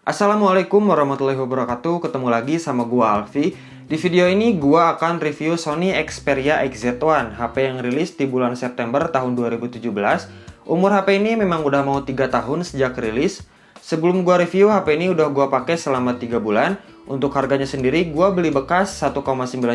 Assalamualaikum warahmatullahi wabarakatuh. Ketemu lagi sama gua Alfi. Di video ini gua akan review Sony Xperia XZ1, HP yang rilis di bulan September tahun 2017. Umur HP ini memang udah mau 3 tahun sejak rilis. Sebelum gua review, HP ini udah gua pakai selama 3 bulan. Untuk harganya sendiri gua beli bekas 1,9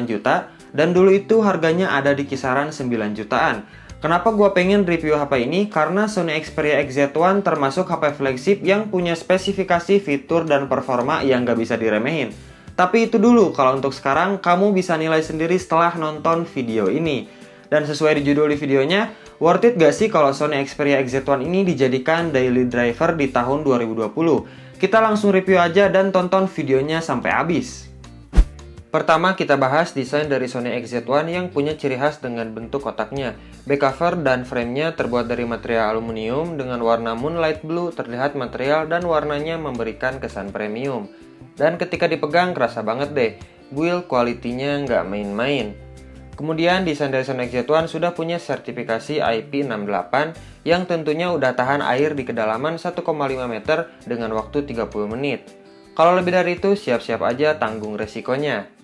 juta dan dulu itu harganya ada di kisaran 9 jutaan. Kenapa gue pengen review HP ini? Karena Sony Xperia XZ1 termasuk HP flagship yang punya spesifikasi fitur dan performa yang gak bisa diremehin. Tapi itu dulu, kalau untuk sekarang kamu bisa nilai sendiri setelah nonton video ini. Dan sesuai di judul di videonya, worth it gak sih kalau Sony Xperia XZ1 ini dijadikan daily driver di tahun 2020? Kita langsung review aja dan tonton videonya sampai habis. Pertama kita bahas desain dari Sony XZ1 yang punya ciri khas dengan bentuk kotaknya. Back cover dan framenya terbuat dari material aluminium dengan warna moonlight blue, terlihat material dan warnanya memberikan kesan premium. Dan ketika dipegang kerasa banget deh, build quality-nya nggak main-main. Kemudian desain dari Sony XZ1 sudah punya sertifikasi IP68 yang tentunya udah tahan air di kedalaman 1,5 meter dengan waktu 30 menit. Kalau lebih dari itu siap-siap aja tanggung resikonya.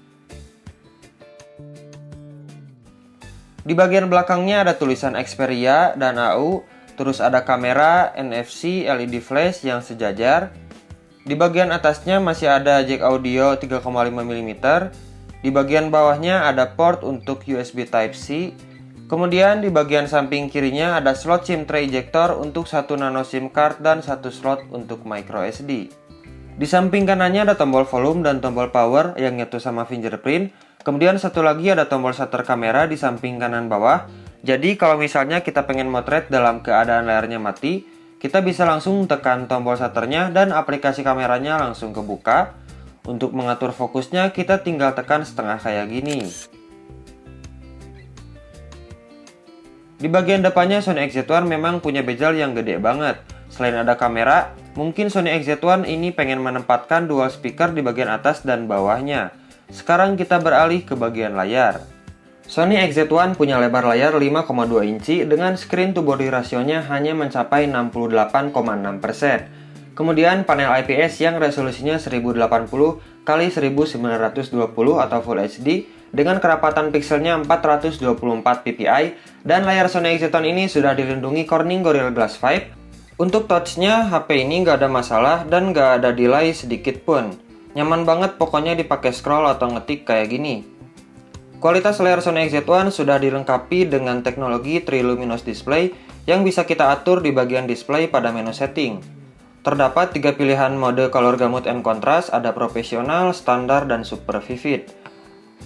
Di bagian belakangnya ada tulisan Xperia dan AU, terus ada kamera, NFC, LED flash yang sejajar. Di bagian atasnya masih ada jack audio 3,5 mm. Di bagian bawahnya ada port untuk USB Type-C. Kemudian di bagian samping kirinya ada slot SIM tray ejector untuk 1 nano SIM card dan 1 slot untuk micro SD. Di samping kanannya ada tombol volume dan tombol power yang nyatu sama fingerprint. Kemudian satu lagi ada tombol shutter kamera di samping kanan bawah. Jadi kalau misalnya kita pengen motret dalam keadaan layarnya mati, kita bisa langsung tekan tombol shutternya dan aplikasi kameranya langsung kebuka. Untuk mengatur fokusnya kita tinggal tekan setengah kayak gini. Di bagian depannya Sony XZ1 memang punya bezel yang gede banget. Selain ada kamera, mungkin Sony XZ1 ini pengen menempatkan dual speaker di bagian atas dan bawahnya. Sekarang kita beralih ke bagian layar. Sony XZ1 punya lebar layar 5,2 inci dengan screen to body rasionya hanya mencapai 68,6%. Kemudian panel IPS yang resolusinya 1080 x 1920 atau Full HD dengan kerapatan pixelnya 424 ppi dan layar Sony XZ1 ini sudah dilindungi Corning Gorilla Glass 5. Untuk touchnya HP ini nggak ada masalah dan nggak ada delay sedikit pun. Nyaman banget pokoknya dipakai scroll atau ngetik kayak gini. Kualitas layar Sony XZ1 sudah dilengkapi dengan teknologi Triluminous Display yang bisa kita atur di bagian display pada menu setting. Terdapat 3 pilihan mode color gamut and contrast, ada profesional, standar, dan super vivid.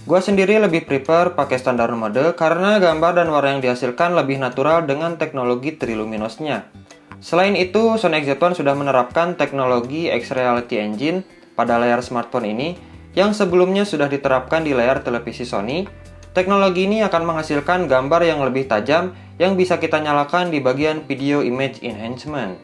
Gua sendiri lebih prefer pakai standar mode karena gambar dan warna yang dihasilkan lebih natural dengan teknologi Triluminosnya. Selain itu, Sony XZ1 sudah menerapkan teknologi X-Reality Engine pada layar smartphone ini, yang sebelumnya sudah diterapkan di layar televisi Sony. Teknologi ini akan menghasilkan gambar yang lebih tajam yang bisa kita nyalakan di bagian video image enhancement.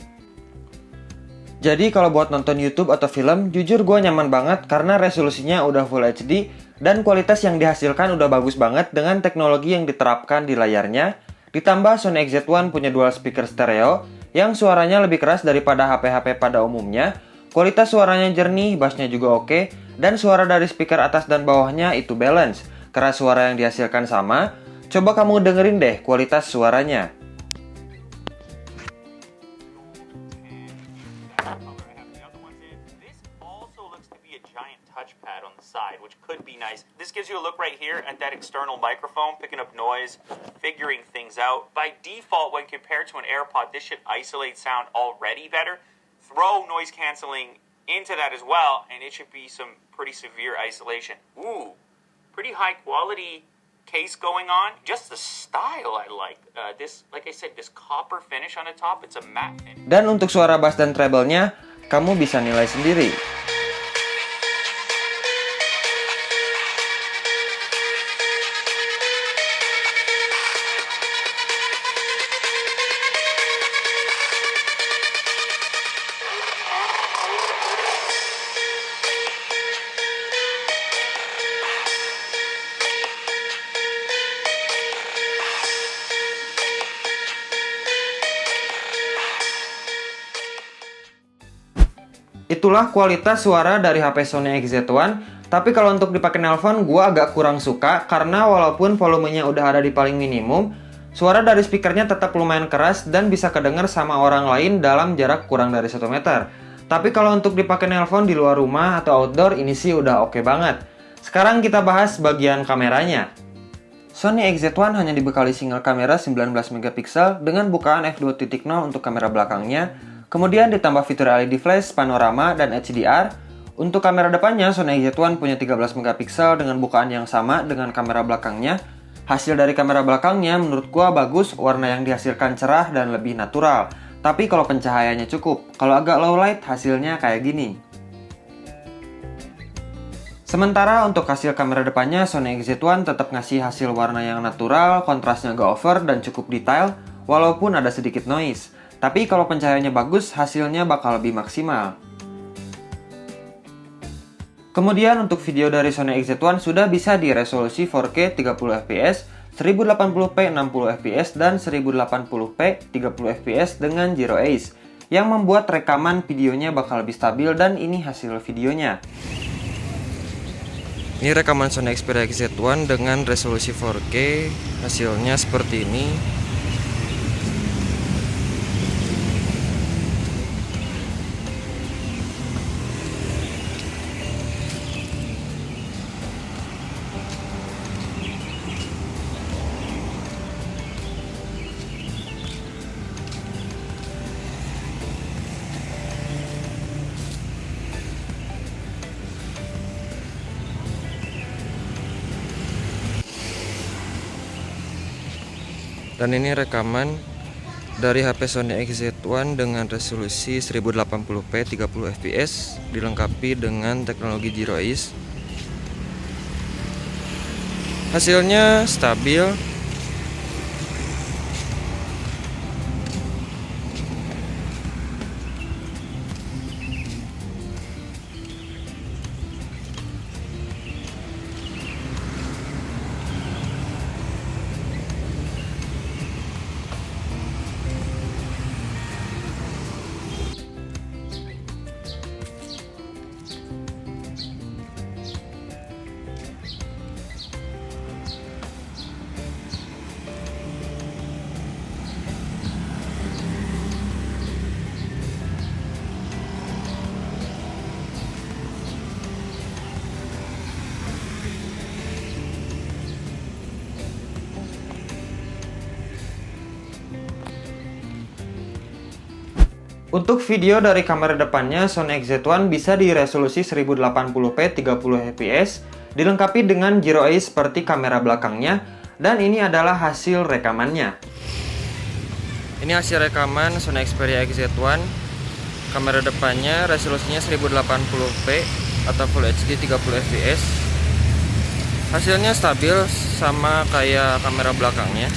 Jadi kalau buat nonton YouTube atau film, jujur gue nyaman banget karena resolusinya udah Full HD dan kualitas yang dihasilkan udah bagus banget dengan teknologi yang diterapkan di layarnya. Ditambah Sony XZ1 punya dual speaker stereo yang suaranya lebih keras daripada HP-HP pada umumnya. Kualitas suaranya jernih, bassnya juga oke, dan suara dari speaker atas dan bawahnya itu balance. Keras suara yang dihasilkan sama. Coba kamu dengerin deh kualitas suaranya. Touchpad on the side, which could be nice. This gives you a look right here at that external microphone, picking up noise, figuring things out. By default, when compared to an AirPod, this should isolate sound already better. Throw noise canceling into that as well, and it should be some pretty severe isolation. Ooh, pretty high quality case going on. Just the style I like. This, like I said, this copper finish on the top, it's a matte finish. Dan untuk suara bass dan treble-nya, kamu bisa nilai sendiri. Itu itulah kualitas suara dari HP Sony XZ1. Tapi kalau untuk dipakai nelpon, gue agak kurang suka karena walaupun volumenya udah ada di paling minimum, suara dari speakernya tetap lumayan keras dan bisa kedengar sama orang lain dalam jarak kurang dari 1 meter. Tapi kalau untuk dipakai nelpon di luar rumah atau outdoor, ini sih udah oke banget. Sekarang kita bahas bagian kameranya. Sony XZ1 hanya dibekali single kamera 19 megapiksel dengan bukaan f2.0 untuk kamera belakangnya, kemudian ditambah fitur LED flash, panorama, dan HDR. Untuk kamera depannya, Sony XZ1 punya 13 megapiksel dengan bukaan yang sama dengan kamera belakangnya. Hasil dari kamera belakangnya menurut gua bagus, warna yang dihasilkan cerah dan lebih natural. Tapi kalau pencahayaannya cukup, kalau agak low light hasilnya kayak gini. Sementara untuk hasil kamera depannya, Sony XZ1 tetap ngasih hasil warna yang natural, kontrasnya gak over dan cukup detail, walaupun ada sedikit noise. Tapi kalau pencahayaannya bagus, hasilnya bakal lebih maksimal. Kemudian untuk video dari Sony XZ1 sudah bisa di resolusi 4K 30fps, 1080p 60fps, dan 1080p 30fps dengan Zero Ace, yang membuat rekaman videonya bakal lebih stabil dan ini hasil videonya. Ini rekaman Sony Xperia XZ1 dengan resolusi 4K, hasilnya seperti ini. Dan ini rekaman dari HP Sony XZ1 dengan resolusi 1080p 30fps dilengkapi dengan teknologi Zero Ace. Hasilnya stabil. Untuk video dari kamera depannya, Sony XZ1 bisa di resolusi 1080p 30fps, dilengkapi dengan Zero Ace seperti kamera belakangnya, dan ini adalah hasil rekamannya. Ini hasil rekaman Sony Xperia XZ1. Kamera depannya resolusinya 1080p atau Full HD 30fps. Hasilnya stabil sama kayak kamera belakangnya.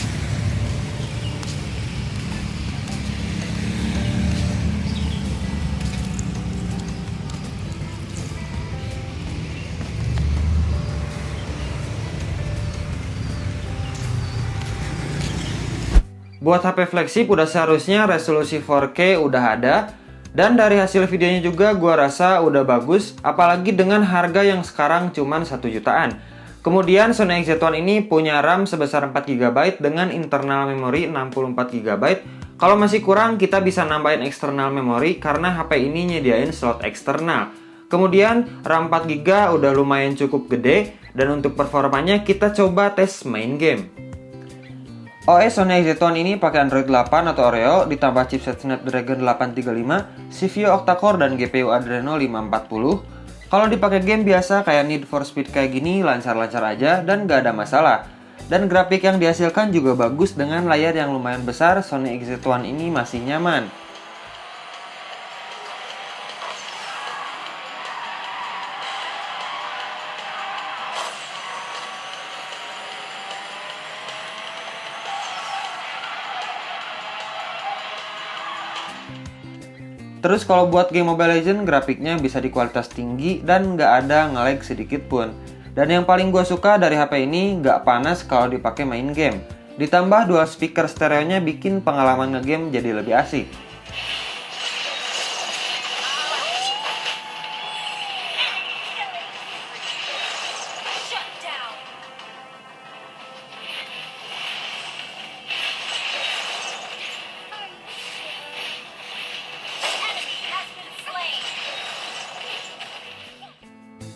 Buat HP flagship udah seharusnya resolusi 4K udah ada. Dan dari hasil videonya juga gua rasa udah bagus, apalagi dengan harga yang sekarang cuman 1 jutaan. Kemudian Sony XZ1 ini punya RAM sebesar 4GB dengan internal memori 64GB. Kalau masih kurang kita bisa nambahin eksternal memori karena HP ini nyediain slot eksternal. Kemudian RAM 4GB udah lumayan cukup gede, dan untuk performanya kita coba tes main game. OS Sony XZ1 ini pakai Android 8 atau Oreo, ditambah chipset Snapdragon 835, CPU octa-core dan GPU Adreno 540. Kalau dipakai game biasa kayak Need for Speed kayak gini lancar-lancar aja dan gak ada masalah. Dan grafik yang dihasilkan juga bagus dengan layar yang lumayan besar, Sony XZ1 ini masih nyaman. Terus kalau buat game Mobile Legends, grafiknya bisa di kualitas tinggi dan nggak ada nge-lag sedikit pun. Dan yang paling gue suka dari HP ini, nggak panas kalau dipakai main game. Ditambah dual speaker stereonya bikin pengalaman nge-game jadi lebih asik.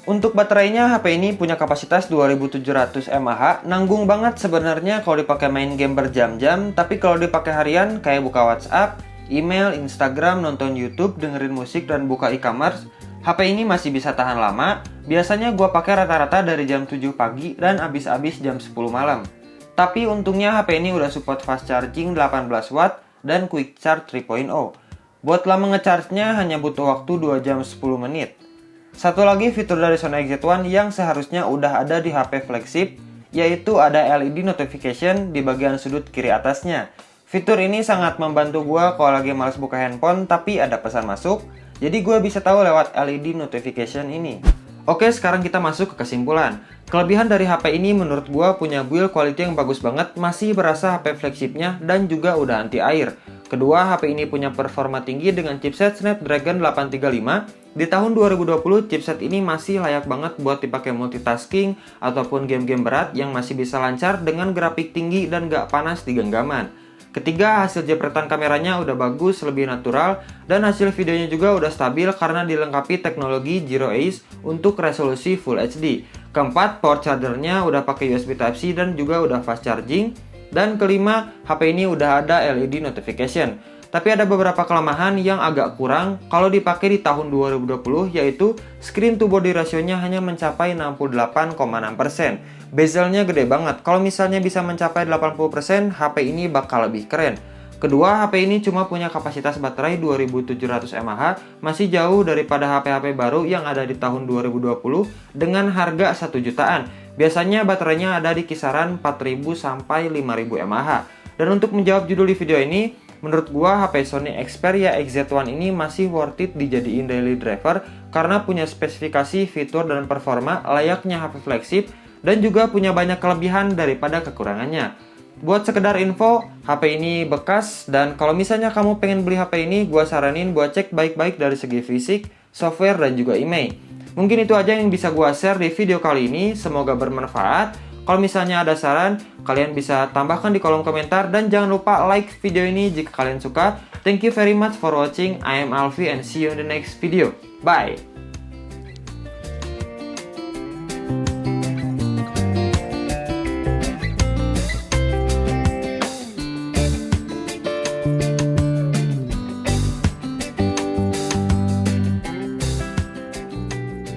Untuk baterainya, HP ini punya kapasitas 2700 mAh, nanggung banget sebenarnya kalau dipakai main game berjam-jam, tapi kalau dipakai harian kayak buka WhatsApp, email, Instagram, nonton YouTube, dengerin musik, dan buka e-commerce, HP ini masih bisa tahan lama. Biasanya gua pakai rata-rata dari jam 7 pagi dan habis-habis jam 10 malam. Tapi untungnya HP ini udah support fast charging 18 watt dan quick charge 3.0. Buat lama ngecharge-nya hanya butuh waktu 2 jam 10 menit. Satu lagi fitur dari Sony XZ1 yang seharusnya udah ada di HP flagship, yaitu ada LED notification di bagian sudut kiri atasnya. Fitur ini sangat membantu gua kalau lagi males buka handphone tapi ada pesan masuk, jadi gua bisa tahu lewat LED notification ini. Oke, sekarang kita masuk ke kesimpulan. Kelebihan dari HP ini menurut gua punya build quality yang bagus banget, masih berasa HP flagshipnya dan juga udah anti air. Kedua, HP ini punya performa tinggi dengan chipset Snapdragon 835. Di tahun 2020, chipset ini masih layak banget buat dipakai multitasking ataupun game-game berat yang masih bisa lancar dengan grafik tinggi dan gak panas di genggaman. Ketiga, hasil jepretan kameranya udah bagus, lebih natural, dan hasil videonya juga udah stabil karena dilengkapi teknologi Zero Haze untuk resolusi Full HD. Keempat, power chargernya udah pakai USB Type-C dan juga udah fast charging. Dan kelima, HP ini udah ada LED notification. Tapi ada beberapa kelemahan yang agak kurang kalau dipakai di tahun 2020, yaitu screen to body ratio-nya hanya mencapai 68,6%. Bezelnya gede banget. Kalau misalnya bisa mencapai 80%, HP ini bakal lebih keren. Kedua, HP ini cuma punya kapasitas baterai 2700 mAh, masih jauh daripada HP-HP baru yang ada di tahun 2020 dengan harga 1 jutaan. Biasanya baterainya ada di kisaran 4000 sampai 5000 mAh. Dan untuk menjawab judul di video ini, menurut gua HP Sony Xperia XZ1 ini masih worth it dijadiin daily driver karena punya spesifikasi, fitur, dan performa layaknya HP flagship dan juga punya banyak kelebihan daripada kekurangannya. Buat sekedar info, HP ini bekas dan kalau misalnya kamu pengen beli HP ini, gua saranin buat cek baik-baik dari segi fisik, software, dan juga email. Mungkin itu aja yang bisa gua share di video kali ini, semoga bermanfaat. Kalau misalnya ada saran, kalian bisa tambahkan di kolom komentar dan jangan lupa like video ini jika kalian suka. Thank you very much for watching. I am Alfi and see you in the next video. Bye!